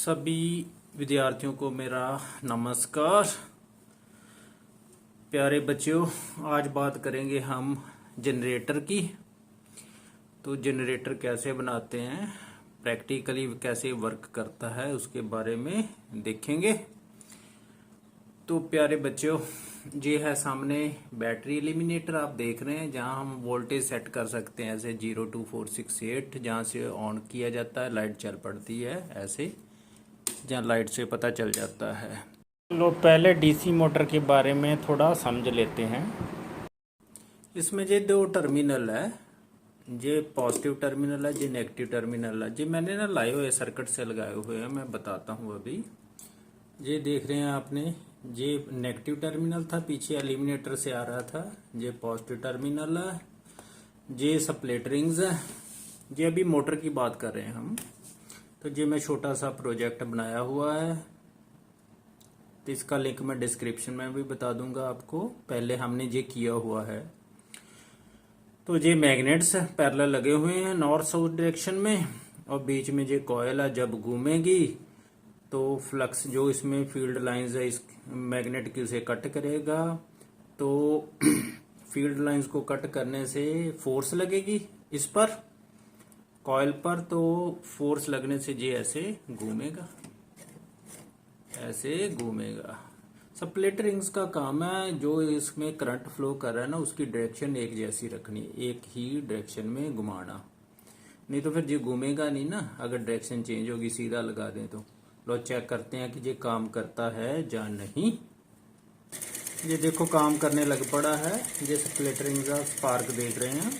सभी विद्यार्थियों को मेरा नमस्कार। प्यारे बच्चों, आज बात करेंगे हम जनरेटर की। तो जनरेटर कैसे बनाते हैं, प्रैक्टिकली कैसे वर्क करता है, उसके बारे में देखेंगे। तो प्यारे बच्चों, ये है सामने बैटरी एलिमिनेटर आप देख रहे हैं, जहां हम वोल्टेज सेट कर सकते हैं ऐसे 02468, जहां से ऑन किया जाता है, लाइट चल पड़ती है ऐसे, जहां लाइट से पता चल जाता है। लो पहले डीसी मोटर के बारे में थोड़ा समझ लेते हैं। इसमें ये दो टर्मिनल है, ये पॉजिटिव टर्मिनल है, ये नेगेटिव टर्मिनल है। ये मैंने ना लाए हुए सर्किट से लगाए हुए हैं, मैं बताता हूँ अभी। ये देख रहे हैं आपने, ये नेगेटिव टर्मिनल था, पीछे एलिमिनेटर से आ रहा था। ये पॉजिटिव टर्मिनल है, ये स्प्लिट रिंग्स है। ये अभी मोटर की बात कर रहे हैं हम। तो ये मैं छोटा सा प्रोजेक्ट बनाया हुआ है, तो इसका लिंक मैं डिस्क्रिप्शन में भी बता दूंगा आपको। पहले हमने ये किया हुआ है। तो ये मैग्नेट्स पैरेलल लगे हुए हैं नॉर्थ साउथ डायरेक्शन में, और बीच में ये कॉयल है, जब घूमेगी तो फ्लक्स जो इसमें फील्ड लाइंस है इस मैग्नेट की उसे कट करेगा। तो फील्ड लाइंस को कट करने से फोर्स लगेगी इस पर, कॉयल पर। तो फोर्स लगने से ये ऐसे घूमेगा, ऐसे घूमेगा। स्प्लिट रिंग्स का काम है, जो इसमें करंट फ्लो कर रहा है ना, उसकी डायरेक्शन एक जैसी रखनी, एक ही डायरेक्शन में घुमाना। नहीं तो फिर ये घूमेगा नहीं ना, अगर डायरेक्शन चेंज होगी, सीधा लगा दें तो। लो चेक करते हैं कि ये काम करता है या नहीं। ये देखो काम करने लग पड़ा है। ये स्प्लिट रिंग्स का स्पार्क देख रहे हैं।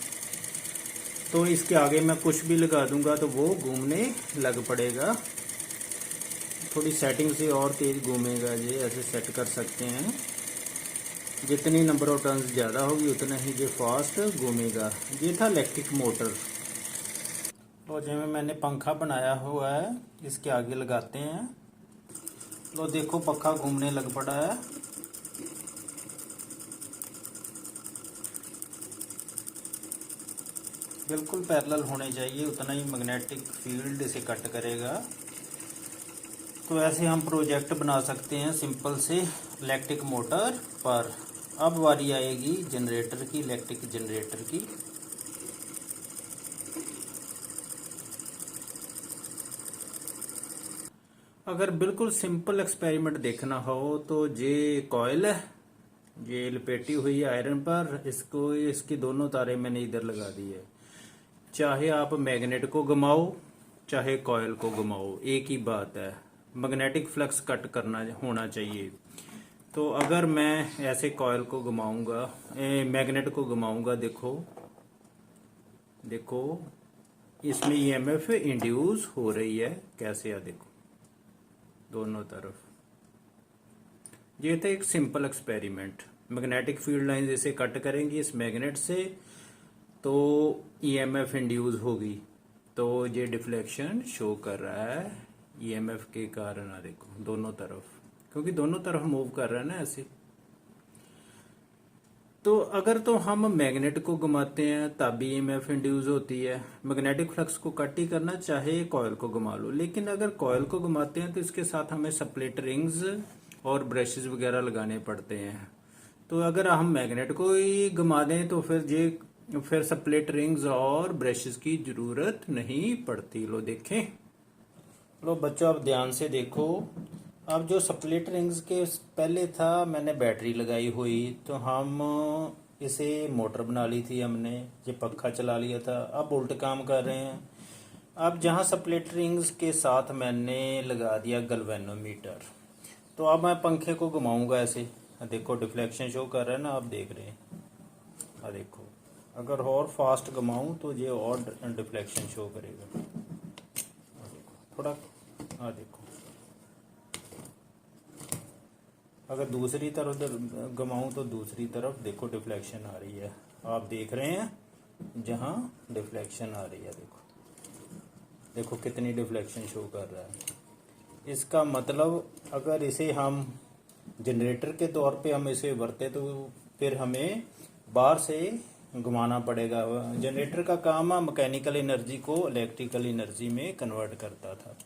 तो इसके आगे मैं कुछ भी लगा दूंगा तो वो घूमने लग पड़ेगा। थोड़ी सेटिंग से और तेज घूमेगा, ये ऐसे सेट कर सकते हैं। जितनी नंबर ऑफ टर्न्स ज़्यादा होगी उतना ही ये फास्ट घूमेगा। ये था इलेक्ट्रिक मोटर। तो जिसमें मैंने पंखा बनाया हुआ है, इसके आगे लगाते हैं। तो देखो पंखा घूमने लग पड़ा है। बिल्कुल पैरेलल होने चाहिए, उतना ही मैग्नेटिक फील्ड इसे कट करेगा। तो ऐसे हम प्रोजेक्ट बना सकते हैं सिंपल से इलेक्ट्रिक मोटर पर। अब बारी आएगी जनरेटर की, इलेक्ट्रिक जनरेटर की। अगर बिल्कुल सिंपल एक्सपेरिमेंट देखना हो तो ये कॉइल है, ये लपेटी हुई है आयरन पर। इसको, इसकी दोनों तारें मैंने इधर लगा दी है। चाहे आप मैग्नेट को घुमाओ चाहे कॉइल को घुमाओ, एक ही बात है, मैग्नेटिक फ्लक्स कट करना होना चाहिए। तो अगर मैं ऐसे कॉइल को घुमाऊंगा, मैग्नेट को घुमाऊंगा, देखो देखो इसमें ईएमएफ इंड्यूस हो रही है कैसे है, देखो दोनों तरफ। ये था एक simple experiment. Magnetic field line जैसे कट करेंगी इस मैग्नेट से, तो ईएमएफ इंड्यूस होगी। तो ये डिफ्लेक्शन शो कर रहा है ईएमएफ के कारण। देखो दोनों तरफ, क्योंकि दोनों तरफ मूव कर रहा है ना ऐसे। तो अगर तो हम मैग्नेट को घुमाते हैं तब भी ईएमएफ इंड्यूस होती है। मैग्नेटिक फ्लक्स को कट ही करना, चाहे कॉइल को घुमा लो। लेकिन अगर कॉइल को घुमाते हैं तो इसके साथ हमें स्प्लिट रिंग्स और ब्रशेस वगैरह लगाने पड़ते हैं। तो अगर हम मैग्नेट को ही घुमा दें तो फिर स्प्लिट रिंग्स और ब्रशेस की जरूरत नहीं पड़ती। लो देखें, लो बच्चों अब ध्यान से देखो। अब जो स्प्लिट रिंग्स के पहले था, मैंने बैटरी लगाई हुई, तो हम इसे मोटर बना ली थी हमने, ये पंखा चला लिया था। अब उल्ट काम कर रहे हैं। अब जहां स्प्लिट रिंग्स के साथ मैंने लगा दिया गैल्वेनोमीटर, तो अब मैं पंखे को घुमाऊंगा ऐसे। देखो डिफ्लेक्शन शो कर रहा है ना, आप देख रहे हैं। देखो अगर और फास्ट घुमाऊं तो ये और डिफ्लेक्शन शो करेगा। थोड़ा देखो, अगर दूसरी तरफ घुमाऊं तो दूसरी तरफ देखो डिफ्लेक्शन आ रही है। आप देख रहे हैं जहां डिफ्लेक्शन आ रही है, देखो कितनी डिफ्लेक्शन शो कर रहा है। इसका मतलब अगर इसे हम जनरेटर के तौर पे हम इसे वरते तो फिर हमें बाहर से घुमाना पड़ेगा। जनरेटर का काम मैकेनिकल एनर्जी को इलेक्ट्रिकल एनर्जी में कन्वर्ट करता था।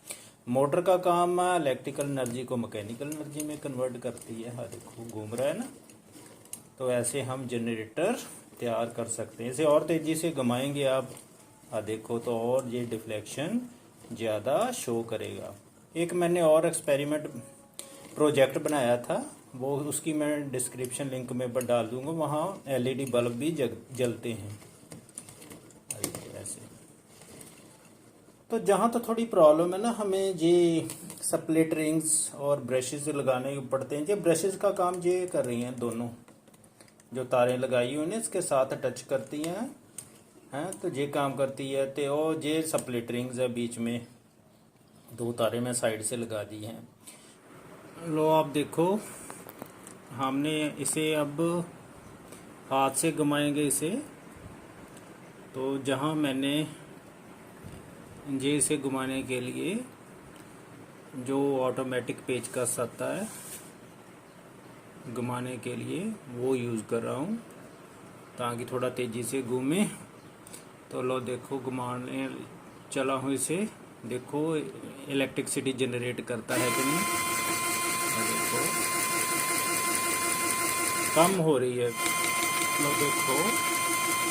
मोटर का काम इलेक्ट्रिकल एनर्जी को मैकेनिकल एनर्जी में कन्वर्ट करती है। हाँ देखो घूम रहा है ना। तो ऐसे हम जनरेटर तैयार कर सकते हैं। इसे और तेजी से घुमाएंगे आप, हाँ देखो, तो और ये डिफ्लेक्शन ज़्यादा शो करेगा। एक मैंने और एक्सपेरिमेंट प्रोजेक्ट बनाया था, वो उसकी मैं डिस्क्रिप्शन लिंक में पर डाल दूंगा। वहाँ एलईडी बल्ब भी जलते हैं ऐसे। तो जहाँ तो थोड़ी प्रॉब्लम है ना, हमें ये स्प्लिट रिंग्स और ब्रशेस लगाने पड़ते हैं। ये ब्रशेस का काम ये कर रही हैं, दोनों जो तारें लगाई हुई हैं इसके साथ टच करती हैं, तो ये काम करती है। तो और ये स्प्लिट रिंग्स है, बीच में 2 तारें मैं साइड से लगा दी हैं। लो आप देखो, हमने इसे अब हाथ से घुमाएंगे इसे। तो जहां मैंने ये इसे घुमाने के लिए जो ऑटोमेटिक पेचकस आता है घुमाने के लिए, वो यूज़ कर रहा हूँ ताकि थोड़ा तेज़ी से घूमे। तो लो देखो घुमाने चला हूँ इसे, देखो इलेक्ट्रिसिटी जनरेट करता है कि नहीं। देखो कम हो रही है। लो देखो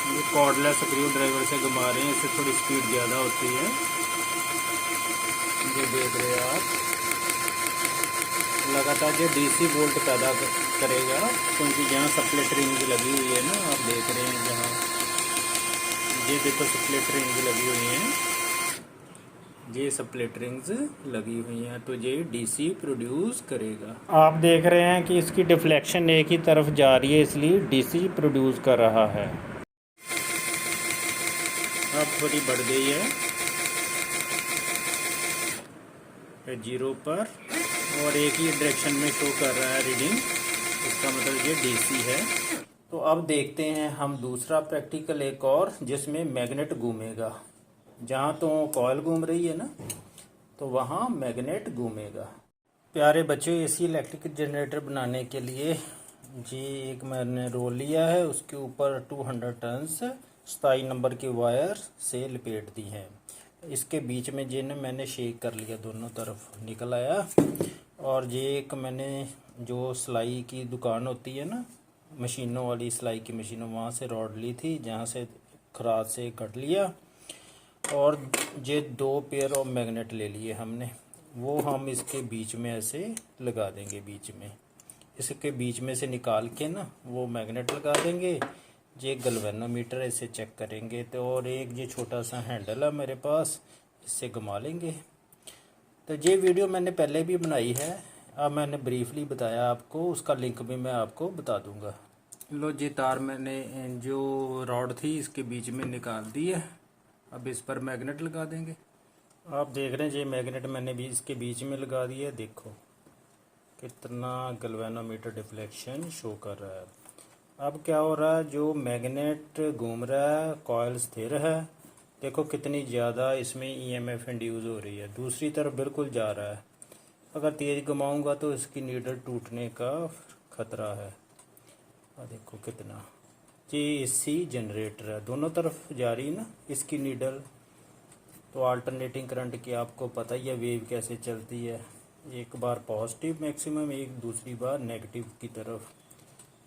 ये कॉर्डलेस स्क्रू ड्राइवर से घुमा रहे हैं, इससे थोड़ी स्पीड ज़्यादा होती है। ये देख रहे हैं आप, लगातार ये डीसी वोल्ट पैदा करेगा, क्योंकि जहाँ स्प्लिट रिंग लगी हुई है ना, आप देख रहे हैं जहाँ ये देखो स्प्लिट रिंग लगी हुई हैं, ये स्प्लिट रिंग्स लगी हुई हैं, तो ये डीसी प्रोड्यूस करेगा। आप देख रहे हैं कि इसकी डिफ्लेक्शन एक ही तरफ जा रही है, इसलिए डीसी प्रोड्यूस कर रहा है। अब थोड़ी बढ़ गई है 0 पर, और एक ही डायरेक्शन में शो कर रहा है रीडिंग, इसका मतलब ये डीसी है। तो अब देखते हैं हम दूसरा प्रैक्टिकल एक और, जिसमें मैग्नेट घूमेगा। जहाँ तो कॉइल घूम रही है ना, तो वहाँ मैग्नेट घूमेगा। प्यारे बच्चों, एसी इलेक्ट्रिक जनरेटर बनाने के लिए जी एक मैंने रोल लिया है, उसके ऊपर 200 टन्स 27 नंबर की वायर से लपेट दी है। इसके बीच में जे ने मैंने शेक कर लिया, दोनों तरफ निकल आया। और ये एक मैंने जो सिलाई की दुकान होती है ना, मशीनों वाली सिलाई की मशीनों, वहाँ से रॉड ली थी, जहाँ से खराद से कट लिया। और ये 2 पेयर ऑफ मैग्नेट ले लिए हमने, वो हम इसके बीच में ऐसे लगा देंगे। बीच में इसके बीच में से निकाल के ना वो मैग्नेट लगा देंगे। ये गैल्वेनोमीटर है, इसे चेक करेंगे। तो और एक ये छोटा सा हैंडल है मेरे पास, इससे घुमा लेंगे। तो ये वीडियो मैंने पहले भी बनाई है, अब मैंने ब्रीफली बताया आपको, उसका लिंक भी मैं आपको बता दूंगा। लो जी तार मैंने जो रॉड थी इसके बीच में निकाल दी है, अब इस पर मैग्नेट लगा देंगे। आप देख रहे हैं ये मैग्नेट मैंने भी इसके बीच में लगा दिया है। देखो कितना गैल्वेनोमीटर डिफ्लेक्शन शो कर रहा है। अब क्या हो रहा है, जो मैग्नेट घूम रहा है, कॉइल स्थिर है, देखो कितनी ज़्यादा इसमें ईएमएफ इंड्यूस हो रही है, दूसरी तरफ बिल्कुल जा रहा है। अगर तेज़ घुमाऊंगा तो इसकी नीडल टूटने का खतरा है। देखो कितना, ये एसी जनरेटर है, दोनों तरफ जा रही है ना इसकी नीडल। तो अल्टरनेटिंग करंट की आपको पता ही है वेव कैसे चलती है, एक बार पॉजिटिव मैक्सिमम, एक दूसरी बार नेगेटिव की तरफ।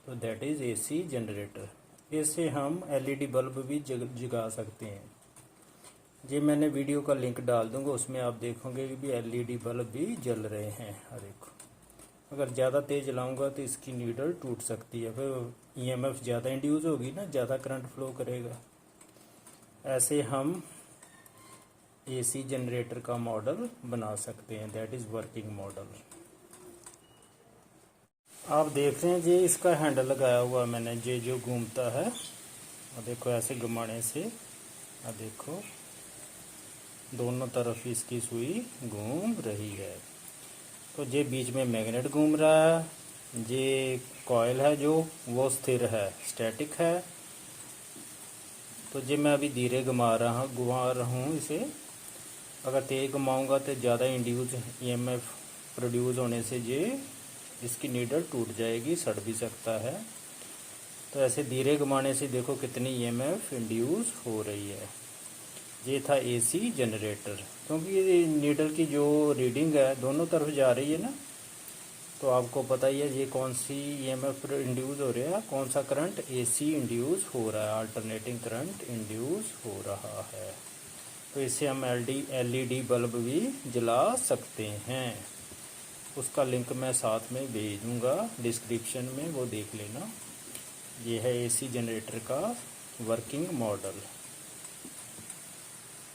तो दैट इज़ एसी जनरेटर। इससे हम एलईडी बल्ब भी जगा सकते हैं। ये मैंने वीडियो का लिंक डाल दूंगा, उसमें आप देखोगे कि भी एलईडी बल्ब भी जल रहे हैं। देखो अगर ज़्यादा तेज़ जलाऊंगा तो इसकी नीडल टूट सकती है, फिर ईएमएफ ज़्यादा इंड्यूस होगी ना, ज़्यादा करंट फ्लो करेगा। ऐसे हम एसी जनरेटर का मॉडल बना सकते हैं, दैट इज़ वर्किंग मॉडल। आप देख रहे हैं ये इसका हैंडल लगाया हुआ मैंने, ये जो घूमता है, और देखो ऐसे घुमाने से, और देखो दोनों तरफ इसकी सुई घूम रही है। तो ये बीच में मैग्नेट घूम रहा है, ये कॉइल है जो वो स्थिर है, स्टैटिक है। तो ये मैं अभी धीरे घुमा रहा हूँ इसे। अगर तेज घुमाऊंगा तो ज़्यादा इंड्यूस ईएमएफ प्रोड्यूस होने से ये इसकी नीडल टूट जाएगी, सड़ भी सकता है। तो ऐसे धीरे घुमाने से देखो कितनी ईएमएफ इंड्यूस हो रही है। ये था एसी जनरेटर, क्योंकि ये नीडल की जो रीडिंग है दोनों तरफ जा रही है ना, तो आपको पता ही है ये कौन सी ईएमएफ इंड्यूस हो रहा है, कौन सा करंट, एसी इंड्यूस हो रहा है, अल्टरनेटिंग करंट इंड्यूस हो रहा है। तो इससे हम एलईडी बल्ब भी जला सकते हैं। उसका लिंक मैं साथ में भेज दूँगा डिस्क्रिप्शन में, वो देख लेना। ये है एसी जनरेटर का वर्किंग मॉडल।